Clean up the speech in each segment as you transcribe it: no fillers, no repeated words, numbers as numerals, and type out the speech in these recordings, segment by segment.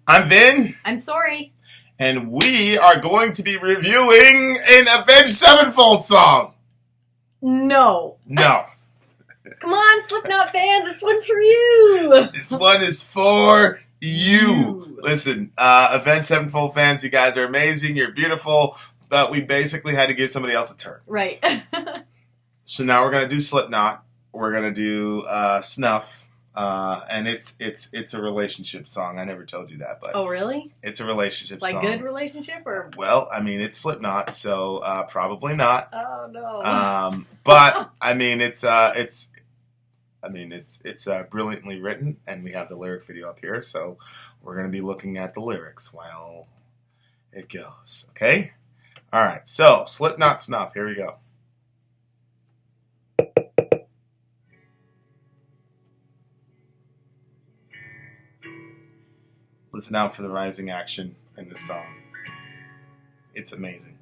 I'm Vin, I'm sorry. and we are going to be reviewing an Avenged Sevenfold song. No. No. Come on, Slipknot fans, it's one for you. This one is for you. Listen, Avenged Sevenfold fans, you guys are amazing, you're beautiful, but we basically had to give somebody else a turn. Right. So now we're going to do Slipknot, we're going to do Snuff, and it's a relationship song. I never told you that, but Oh, really? it's a relationship Like song. good relationship or? Well, I mean, it's Slipknot, so probably not. Oh, no. But I mean, it's brilliantly written, and we have the lyric video up here, so we're going to be looking at the lyrics while it goes. Okay? All right. So, Slipknot Snuff. Here we go. Listen out for the rising action in this song. It's amazing.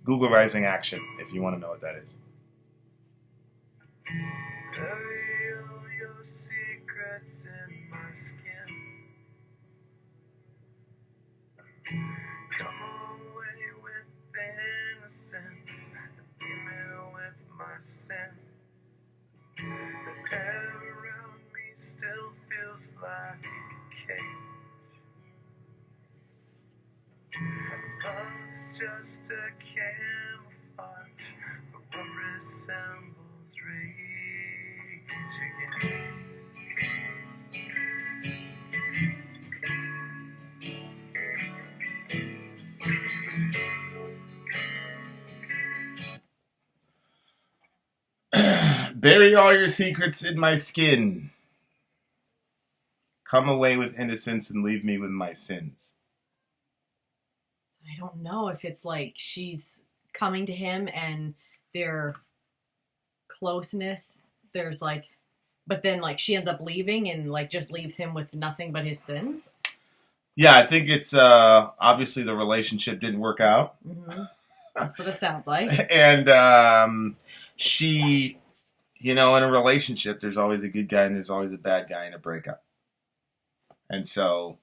Google rising action if you want to know what that is. Bury all your secrets in my skin. Come away with innocence and leave me with my sins. The air around me still feels like a cage. Love's just a camouflage for what resembles rage again. Bury all your secrets in my skin. Come away with innocence and leave me with my sins. I don't know if it's like she's coming to him and their closeness, there's like, but then like she ends up leaving and like just leaves him with nothing but his sins. Yeah, I think it's obviously the relationship didn't work out. Mm-hmm. That's what it sounds like. And she, in a relationship, there's always a good guy and there's always a bad guy in a breakup. And so,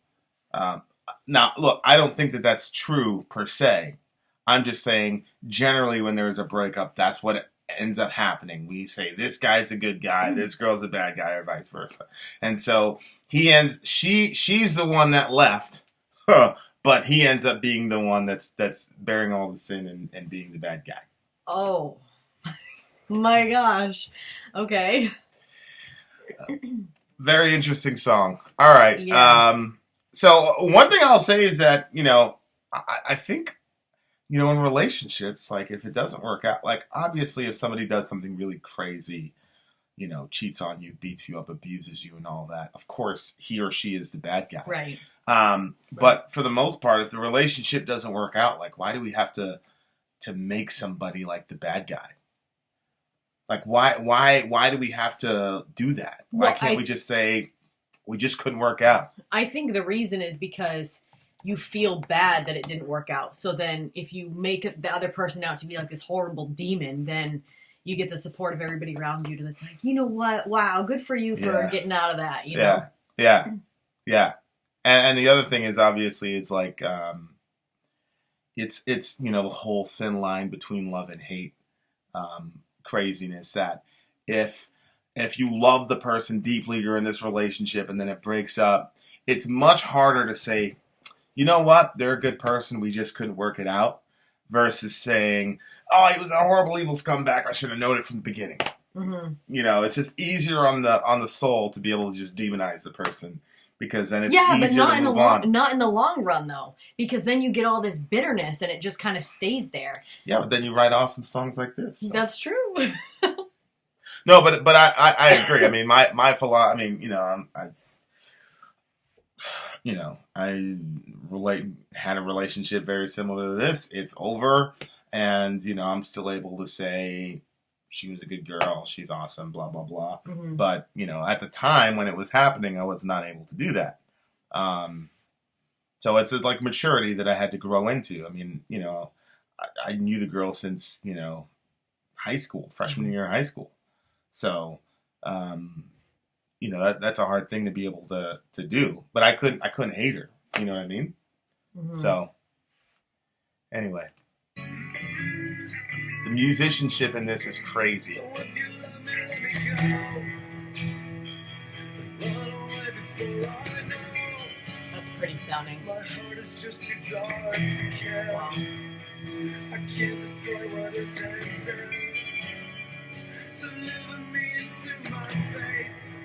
now, look, I don't think that that's true per se. I'm just saying, generally, when there's a breakup, that's what ends up happening. We say, this guy's a good guy, this girl's a bad guy, or vice versa. And so, she's the one that left, but he ends up being the one that's bearing all the sin and being the bad guy. Oh. My gosh. Okay. Very interesting song. All right. Yes. So one thing I'll say is that, I think, in relationships, like if it doesn't work out, like obviously if somebody does something really crazy, cheats on you, beats you up, abuses you and all that, of course he or she is the bad guy. Right. But for the most part, if the relationship doesn't work out, like why do we have to make somebody like the bad guy? Like why do we have to do that? Why can't we just say we just couldn't work out? I think the reason is because you feel bad that it didn't work out. So then if you make the other person out to be like this horrible demon, then you get the support of everybody around you that's like, you know what? Wow, good for you for getting out of that, you know? Yeah. And the other thing is obviously it's like it's the whole thin line between love and hate. Craziness that if you love the person deeply, you're in this relationship and then it breaks up, it's much harder to say, you know what, they're a good person, we just couldn't work it out, versus saying, oh, he was a horrible evil scumbag, I should have known it from the beginning. Mm-hmm. It's just easier on the soul to be able to just demonize the person, because then it's easier to move on. Not in the long run, though, because then you get all this bitterness and it just kind of stays there. Yeah, but then you write awesome songs like this. So. That's true. No, but I agree. I mean, my philosophy. I had a relationship very similar to this. It's over, and I'm still able to say she was a good girl, she's awesome, blah, blah, blah. Mm-hmm. But, at the time when it was happening, I was not able to do that. So it's like maturity that I had to grow into. I mean, I knew the girl since, high school, freshman year of high school. So, you know, that's a hard thing to be able to do. But I couldn't hate her. You know what I mean? Mhm. So anyway, the musicianship in this is crazy. So if you love me, let me go. Run away before I know. That's pretty sounding. My heart is just too dark to care. Wow. I can't destroy what is in there. Deliver me into my fate.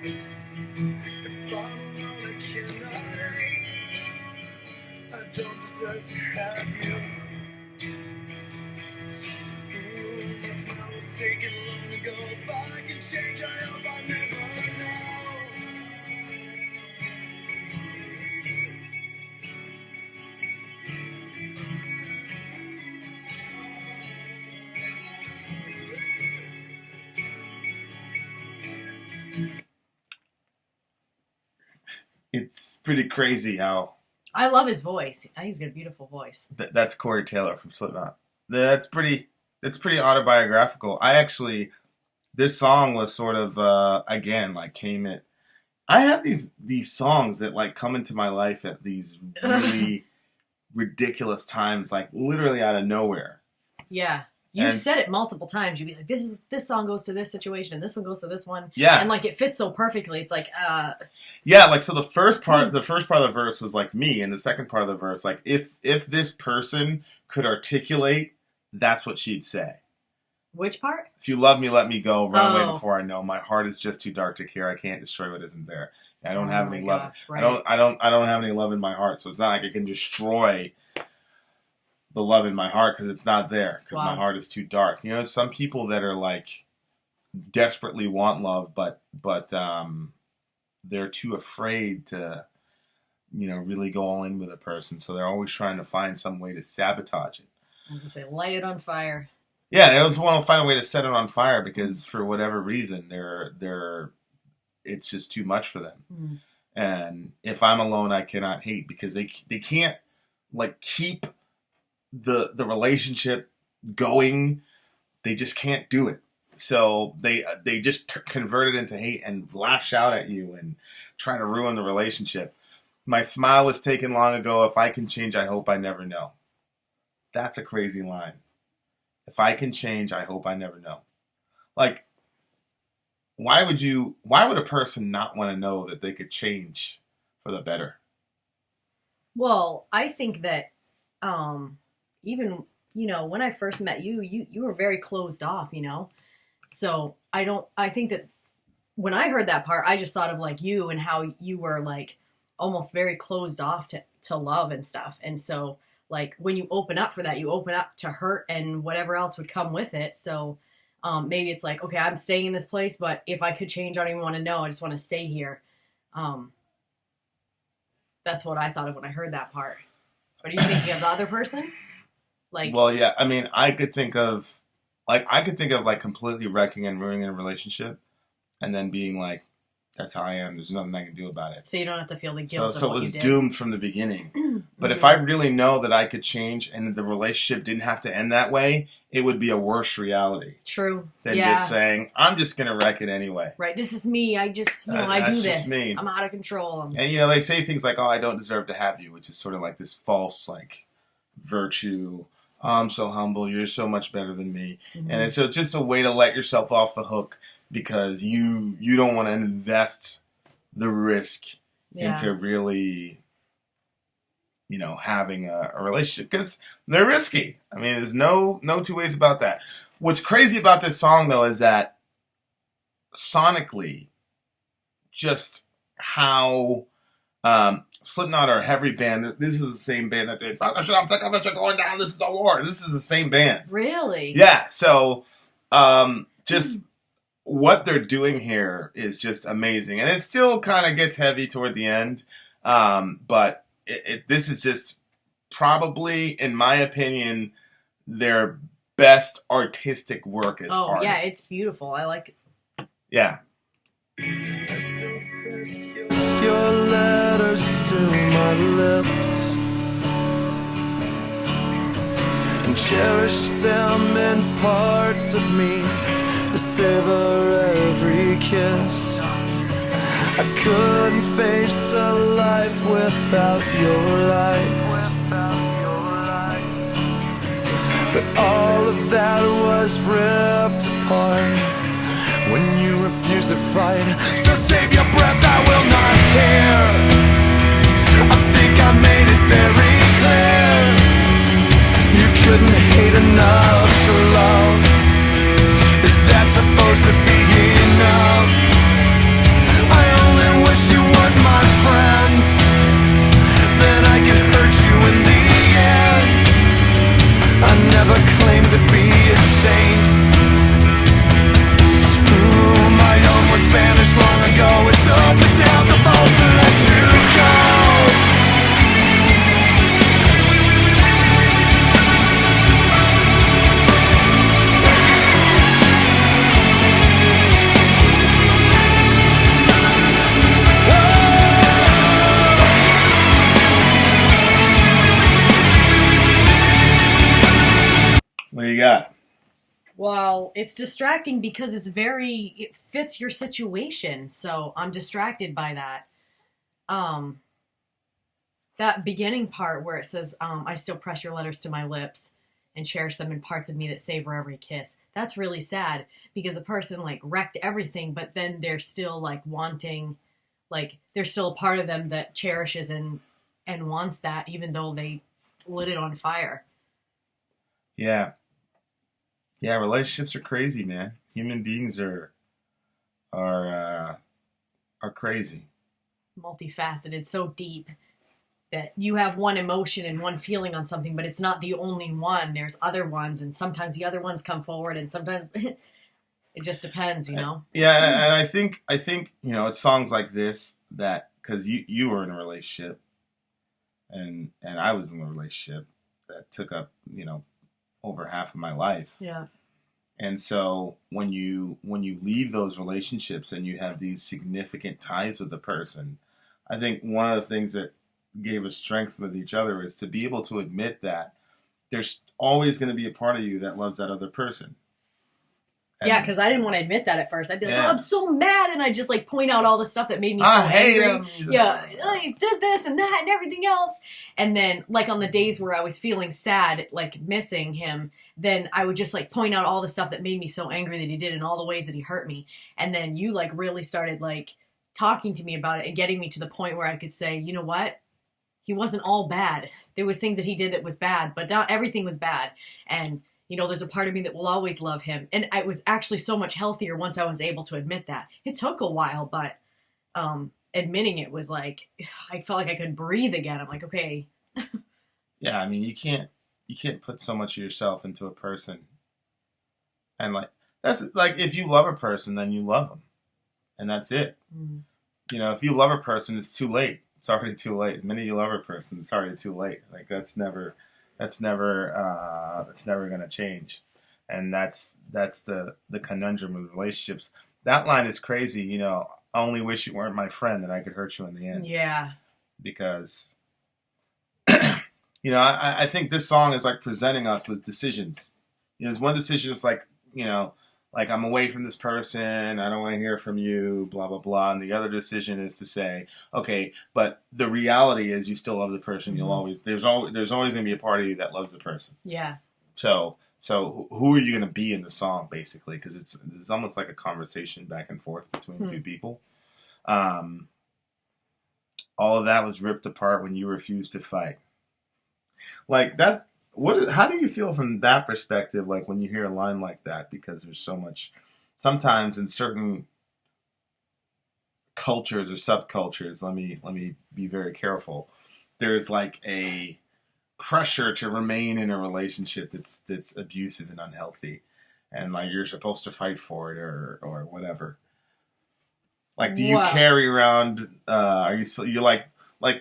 If I'm alone, I cannot hate. I don't deserve to have you. My smile was taken long ago. If I can change, I hope I never know. It's pretty crazy how I love his voice. He's got a beautiful voice. that's Corey Taylor from Slipknot. That's pretty autobiographical. I actually, this song was sort of again like came in. I have these songs that like come into my life at these really ridiculous times, like literally out of nowhere. Yeah. You And- said it multiple times. You'd be like, this song goes to this situation, and this one goes to this one. Yeah. And like it fits so perfectly. It's like, Yeah, like so the first part of the verse was like me, and the second part of the verse, like if this person could articulate, that's what she'd say. which part? If you love me, let me go. Run Oh. away before I know. My heart is just too dark to care. I can't destroy what isn't there. I don't have Oh any my love. gosh, right. I don't have any love in my heart. So it's not like I can destroy the love in my heart because it's not there because my Wow. heart is too dark. You know, some people that are like desperately want love, but they're too afraid to, you know, really go all in with a person. So they're always trying to find some way to sabotage it. I was gonna say, light it on fire. Yeah, they always want to find a way to set it on fire because for whatever reason, it's just too much for them. Mm. And if I'm alone, I cannot hate because they can't like keep the relationship going. They just can't do it. So they just convert it into hate and lash out at you and try to ruin the relationship. My smile was taken long ago. If I can change, I hope I never know. That's a crazy line. If I can change, I hope I never know. Like, why would a person not want to know that they could change for the better? Well, I think that even, you know, when I first met you, you were very closed off, you know? So I think that when I heard that part, I just thought of like you and how you were like almost very closed off to love and stuff. And so like when you open up for that, you open up to hurt and whatever else would come with it. So maybe it's like, okay, I'm staying in this place, but if I could change, I don't even want to know. I just want to stay here. That's what I thought of when I heard that part. What are you thinking of the other person? Like, Well, yeah, I mean, I could think of like completely wrecking and ruining a relationship and then being like, that's how I am. There's nothing I can do about it. so you don't have to feel the guilt So of it what was you did. doomed from the beginning. But if I really know that I could change and the relationship didn't have to end that way, it would be a worse reality True. than Yeah. just saying, I'm just going to wreck it anyway. Right. This is me. I just, I do That's this. just me. I'm out of control. And, you know, they say things like, oh, I don't deserve to have you, which is sort of like this false, like, virtue. Oh, I'm so humble. You're so much better than me. Mhm. And it's just a way to let yourself off the hook because you don't want to invest the risk into really, you know, having a relationship because they're risky. I mean, there's no two ways about that. What's crazy about this song, though, is that sonically, just how Slipknot are a heavy band. This is the same band that did "Fuck the shit, I'm sick of it, you're going down. This is a war." This is the same band. Really? Yeah. So, just what they're doing here is just amazing, and it still kind of gets heavy toward the end. But this is just probably, in my opinion, their best artistic work as Oh, artists. yeah. It's beautiful. I like it. Yeah. I still press your letters to my lips and cherish them in parts of me that savor every kiss. I couldn't face a life without your light. But all of that was ripped apart when you refused to fight. So save your breath, I will not hear. I think I made it very clear. You couldn't hate enough to love. Is that supposed to be enough? I only wish you weren't my friend. Then I could hurt you in the end. I never claimed to be a saint. Ooh, my own was vanished long ago. It took the downfall to let you go. What do you got? Well, it's distracting because it fits your situation, so I'm distracted by that. That beginning part where it says, I still press your letters to my lips and cherish them in parts of me that savor every kiss. That's really sad because the person like wrecked everything, but then they're still like wanting, like there's still a part of them that cherishes and wants that even though they lit it on fire. Yeah. Yeah, relationships are crazy, man. Human beings are crazy. Multifaceted, so deep that you have one emotion and one feeling on something, but it's not the only one. There's other ones, and sometimes the other ones come forward, and sometimes it just depends, you know. Yeah, and I think it's songs like this that because you were in a relationship, and I was in a relationship that took up over half of my life. Yeah. And so when you leave those relationships and you have these significant ties with the person, I think one of the things that gave us strength with each other is to be able to admit that there's always going to be a part of you that loves that other person. And yeah, because I didn't want to admit that at first. I'd be like, oh, I'm so mad, and I'd just like point out all the stuff that made me so hate angry. him. Yeah, he did this and that and everything else. And then like on the days where I was feeling sad, like missing him, then I would just like point out all the stuff that made me so angry that he did and all the ways that he hurt me. And then you like really started like talking to me about it and getting me to the point where I could say, you know what? He wasn't all bad. There was things that he did that was bad, but not everything was bad. And there's a part of me that will always love him. And I was actually so much healthier once I was able to admit that. It took a while, but admitting it was like, I felt like I could breathe again. I'm like, okay. Yeah, I mean, you can't put so much of yourself into a person. And like, that's like, if you love a person, then you love them. And that's it. Mm. If you love a person, it's too late. It's already too late. The minute you love a person, it's already too late. Like that's never going to change. And that's the conundrum with relationships. That line is crazy. I only wish you weren't my friend and I could hurt you in the end. Yeah. Because, I think this song is like presenting us with decisions. There's one decision that's like, like I'm away from this person, I don't want to hear from you, blah, blah, blah. And the other decision is to say, okay, but the reality is you still love the person. There's always going to be a part of you that loves the person. Yeah. So who are you going to be in the song, basically? Because it's almost like a conversation back and forth between two people. All of that was ripped apart when you refused to fight. Like that's, how do you feel from that perspective, like when you hear a line like that? Because there's so much, sometimes in certain cultures or subcultures, let me be very careful, there's like a pressure to remain in a relationship that's abusive and unhealthy, and like you're supposed to fight for it or whatever. Like, do you carry around, you're like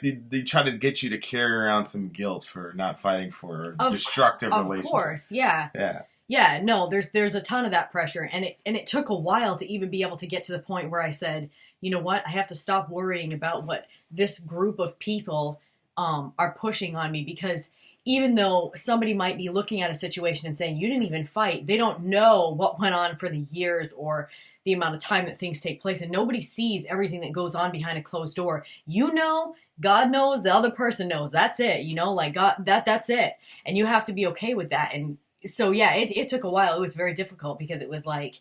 they try to get you to carry around some guilt for not fighting for a destructive relationship. Of course, yeah. Yeah. Yeah, no, there's a ton of that pressure, and it took a while to even be able to get to the point where I said, you know what, I have to stop worrying about what this group of people are pushing on me, because even though somebody might be looking at a situation and saying, you didn't even fight, they don't know what went on for the years or the amount of time that things take place, and nobody sees everything that goes on behind a closed door. You know, God knows, the other person knows. That's it. You know, like God, that's it. And you have to be okay with that. And so, yeah, it took a while. It was very difficult because it was like,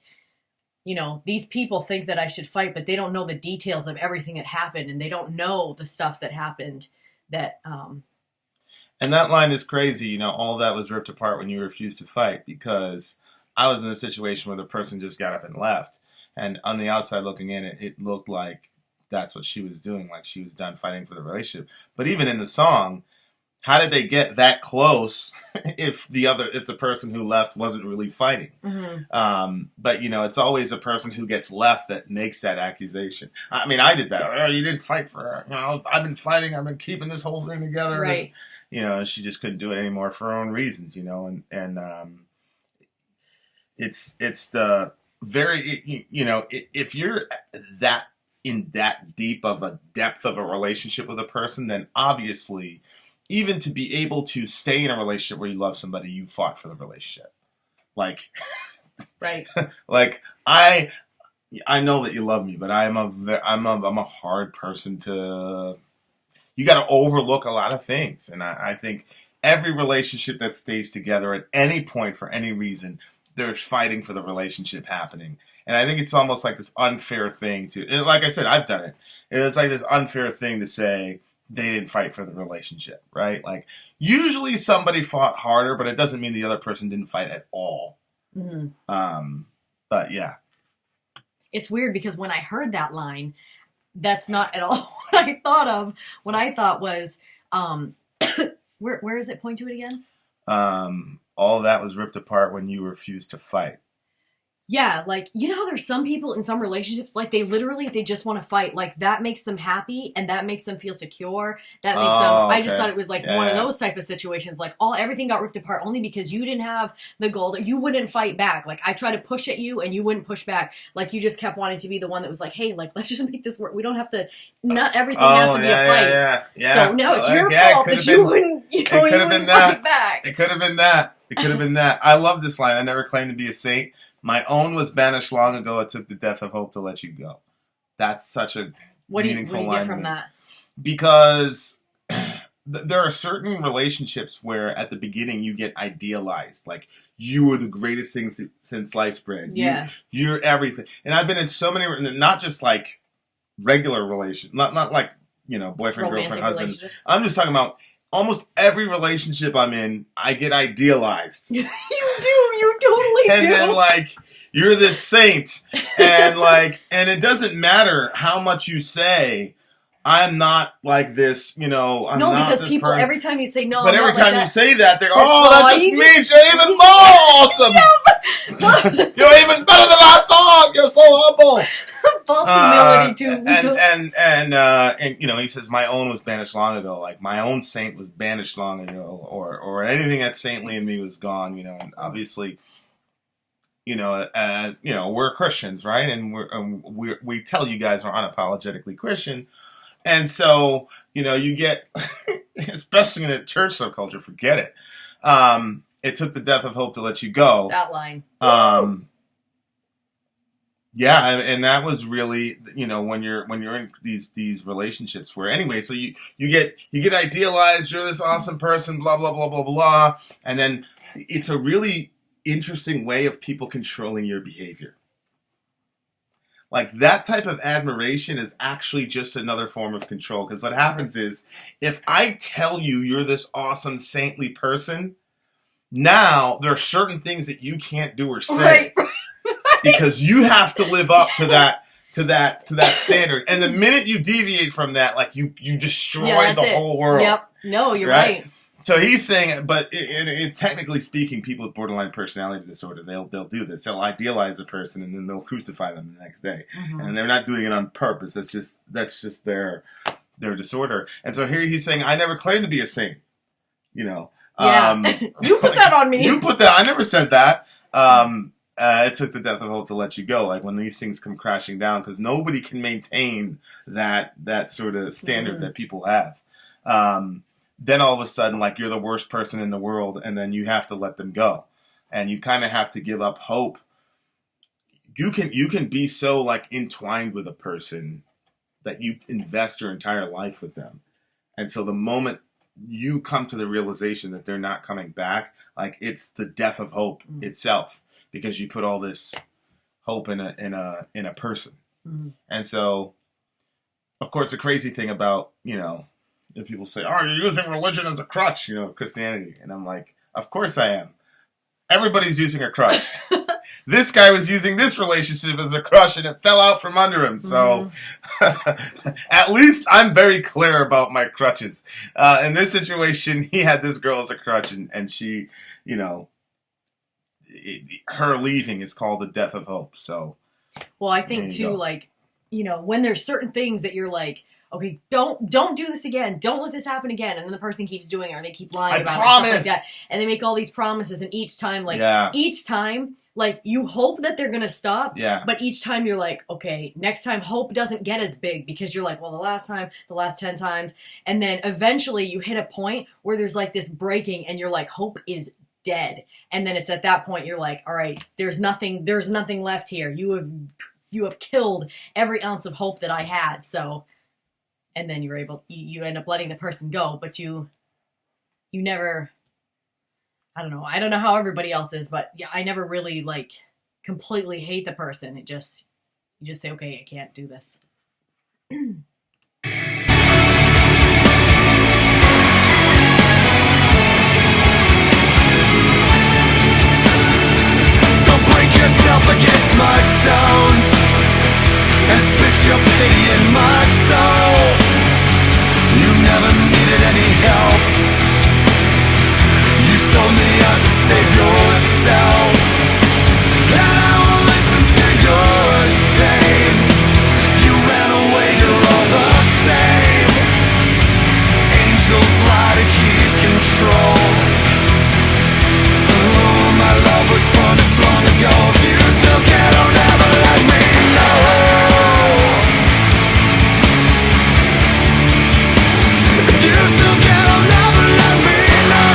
you know, these people think that I should fight, but they don't know the details of everything that happened, and they don't know the stuff that happened that, And that line is crazy. You know, all that was ripped apart when you refused to fight, because I was in a situation where the person just got up and left. And on the outside looking in, it looked like that's what she was doing, like she was done fighting for the relationship. But even in the song, how did they get that close if the person who left wasn't really fighting? But, you know, it's always a person who gets left that makes that accusation. I mean, I did that. Oh, you didn't fight for her. You know, I've been fighting. I've been keeping this whole thing together. right. And, you know, she just couldn't do it anymore for her own reasons, you know. And it's the very, you know, if you're that in that deep of a depth of a relationship with a person, then obviously, even to be able to stay in a relationship where you love somebody, you fought for the relationship. Like, Right. like I know that you love me, but I'm a hard person to. You got to overlook a lot of things, and I think every relationship that stays together at any point for any reason, there's fighting for the relationship happening. And I think it's almost like this unfair thing to, like I said, I've done it. It's like this unfair thing to say they didn't fight for the relationship, right? Like, usually somebody fought harder, but it doesn't mean the other person didn't fight at all. But yeah. It's weird because when I heard that line, that's not at all what I thought of. What I thought was, where is it? Point to it again. All that was ripped apart when you refused to fight. Yeah, like, you know how there's some people in some relationships, like, they just want to fight. Like, that makes them happy, and that makes them feel secure. That makes them, I just thought it was, like, one of those type of situations. Like, everything got ripped apart only because you didn't have the goal that you wouldn't fight back. Like, I tried to push at you, and you wouldn't push back. Like, you just kept wanting to be the one that was like, hey, like, let's just make this work. We don't have to, not everything has to be a fight. Yeah. So, no, it's your fault that you wouldn't, you know, you wouldn't fight back. It could have been that. It could have been that. I love this line. I never claimed to be a saint. My own was banished long ago. It took the death of hope to let you go. That's such a meaningful line. What do you get from that? Because there are certain relationships where at the beginning you get idealized. Like, you were the greatest thing since sliced bread. Yeah. You're everything. And I've been in so many, not just like regular relations, not like, you know, boyfriend, Romantic girlfriend, husband. I'm just talking about almost every relationship I'm in, I get idealized. You totally do. And then, like, you're this saint. And, like, and it doesn't matter how much you say, I'm not like this, you know, I'm not because this people, person. every time you'd say, no, But I'm every not time like you that. say that, they go, that just means you're even more awesome. You're even better than I thought. You're so humble. False humility, too. And you know, he says, my own was banished long ago. Like, my own saint was banished long ago, or anything that's saintly in me was gone, you know. And obviously, you know, as you know, we're Christians, right? And we tell you guys we're unapologetically Christian. And so, you know, you get, especially in a church subculture, forget it. It took the death of hope to let you go. That line. Yeah, and that was really, you know, when you're in these relationships where, anyway, so you get idealized, you're this awesome person, blah blah blah blah blah, and then it's a really interesting way of people controlling your behavior. Like, that type of admiration is actually just another form of control, because what happens is, if I tell you you're this awesome saintly person, now there are certain things that you can't do or say. Right. Because you have to live up to that standard, and the minute you deviate from that, like, you destroy the whole world. Yep. No, you're right. So he's saying, but technically speaking, people with borderline personality disorder, they'll do this. They'll idealize a person, and then they'll crucify them the next day, and they're not doing it on purpose. That's just their disorder. And so here he's saying, I never claimed to be a saint. You know. Yeah. You put that on me. You put that. I never said that. It took the death of hope to let you go. Like, when these things come crashing down, because nobody can maintain that sort of standard that people have. Then all of a sudden, like, you're the worst person in the world, and then you have to let them go, and you kind of have to give up hope. you can be so like entwined with a person that you invest your entire life with them. And so the moment you come to the realization that they're not coming back, like it's the death of hope itself, because you put all this hope in a person. Mm-hmm. And so, of course, the crazy thing about, if people say, "Oh, you're using religion as a crutch," Christianity, and I'm like, of course I am. Everybody's using a crutch. This guy was using this relationship as a crutch, and it fell out from under him. So, at least I'm very clear about my crutches. In this situation, he had this girl as a crutch, and she, her leaving is called the death of hope. So, well, I think too, like, when there's certain things that you're like, okay, don't do this again. Don't let this happen again. And then the person keeps doing it, or they keep lying about it and stuff like that. And they make all these promises, and each time, you hope that they're going to stop. Yeah. But each time you're like, okay, next time hope doesn't get as big, because you're like, well, the last 10 times. And then eventually you hit a point where there's like this breaking, and you're like, hope is dead. And then it's at that point you're like, all right, there's nothing left here. You have killed every ounce of hope that I had. So, and then you end up letting the person go, but you never, I don't know how everybody else is, but yeah, I never really like completely hate the person. You just say, okay, I can't do this. So break yourself against my stones and spit your pity in my soul. You never needed any help. You sold me out to save yourself, and I won't listen to your shame. You ran away, you're all the same. Angels lie to keep control. Oh, my love was punished long ago. If you still care, don't ever let me know. If you still care, don't ever let me know.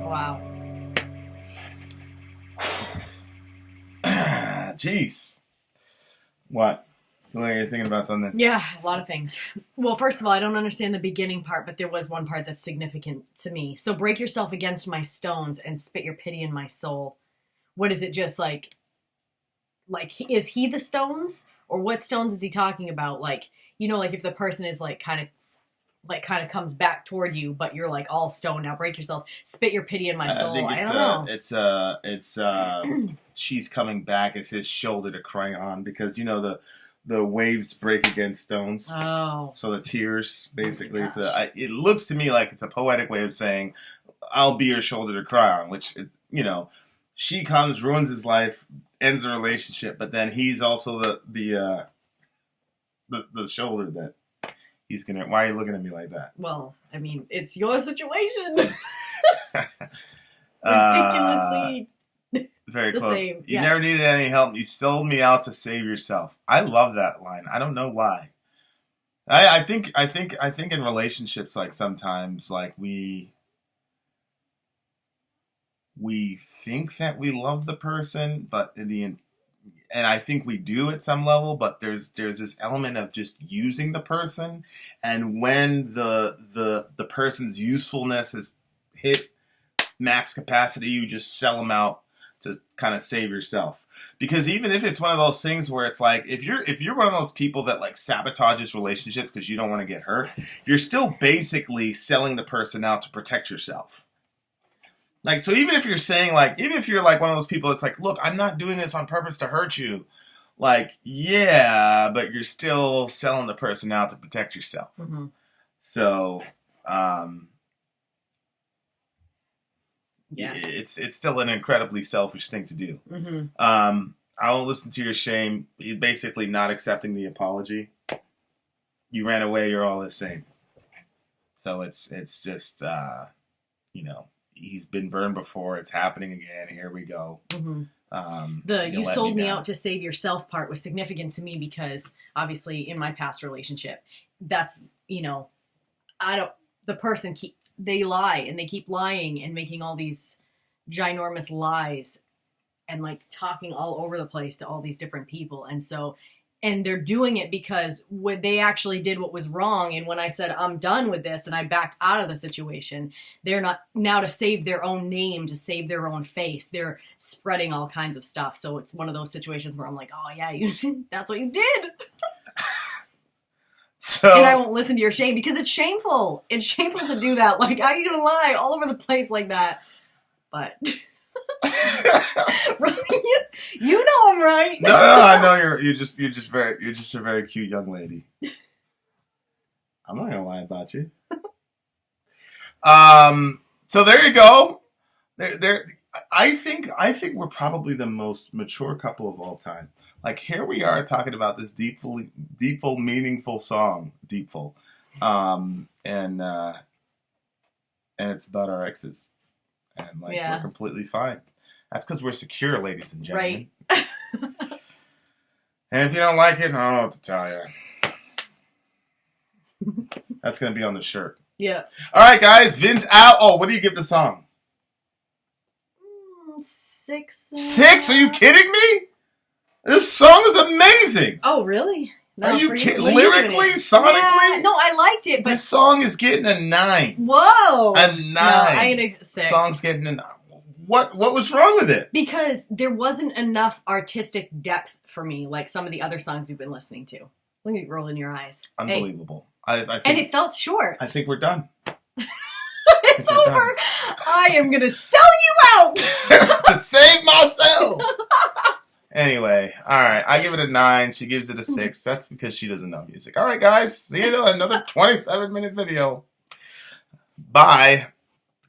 Wow. Jeez. What? Like you're thinking about something? Yeah, a lot of things. Well, first of all, I don't understand the beginning part, but there was one part that's significant to me. So break yourself against my stones and spit your pity in my soul. What is it, just like is he the stones? Or what stones is he talking about? Like, like if the person is like kind of comes back toward you, but you're like all stone now, break yourself, spit your pity in my soul. I don't know. It's she's coming back as his shoulder to cry on, because the waves break against stones. Oh. So the tears, basically, it looks to me like it's a poetic way of saying, I'll be your shoulder to cry on, which, she comes, ruins his life, ends the relationship, but then he's also the shoulder that he's gonna. Why are you looking at me like that? Well, I mean, it's your situation. Ridiculously. Very the close. same. You never needed any help. You sold me out to save yourself. I love that line. I don't know why. I think in relationships, like sometimes, like we think that we love the person, but and I think we do at some level, but there's this element of just using the person, and when the person's usefulness has hit max capacity, you just sell them out to kind of save yourself. Because even if it's one of those things where it's like, if you're one of those people that like sabotages relationships because you don't want to get hurt, you're still basically selling the person out to protect yourself. Like, so even if you're saying like, even if you're like one of those people that's like, look, I'm not doing this on purpose to hurt you. Like, yeah, but you're still selling the person out to protect yourself. Mm-hmm. So, yeah, it's still an incredibly selfish thing to do. Mm-hmm. I won't listen to your shame. You're basically not accepting the apology. You ran away. You're all the same. So it's just he's been burned before. It's happening again. Here we go. Mm-hmm. The you sold me out to save yourself part was significant to me because obviously in my past relationship, that's, the person they lie and they keep lying and making all these ginormous lies and like talking all over the place to all these different people. And they're doing it because when they actually did what was wrong. And when I said, I'm done with this and I backed out of the situation, they're not now to save their own name, to save their own face. They're spreading all kinds of stuff. So it's one of those situations where I'm like, oh yeah, that's what you did. And I won't listen to your shame because it's shameful. It's shameful to do that. Like, how are you going to lie all over the place like that? But you know I'm right. No, I know you're just a very cute young lady. I'm not gonna lie about you. So there you go. I think we're probably the most mature couple of all time. Like here we are talking about this deepful, meaningful song, and it's about our exes, and we're completely fine. That's because we're secure, ladies and gentlemen. Right. And if you don't like it, I don't know what to tell you. That's going to be on the shirt. Yeah. All right, guys. Vin's out. Oh, what do you give the song? 6. 6? Are you kidding me? This song is amazing. Oh, really? No, are you kidding? Lyrically, sonically? Yeah, no, I liked it. But this song is getting a 9. Whoa. A 9. No, I had a 6. Song's getting a 9. What was wrong with it? Because there wasn't enough artistic depth for me, like some of the other songs you've been listening to. Look at you rolling your eyes. Unbelievable. Hey. I think, and it felt short. I think we're done. It's over. Done. I am going to sell you out. To save myself. Anyway, all right. I give it a 9. She gives it a 6. That's because she doesn't know music. All right, guys. See you in another 27-minute video. Bye.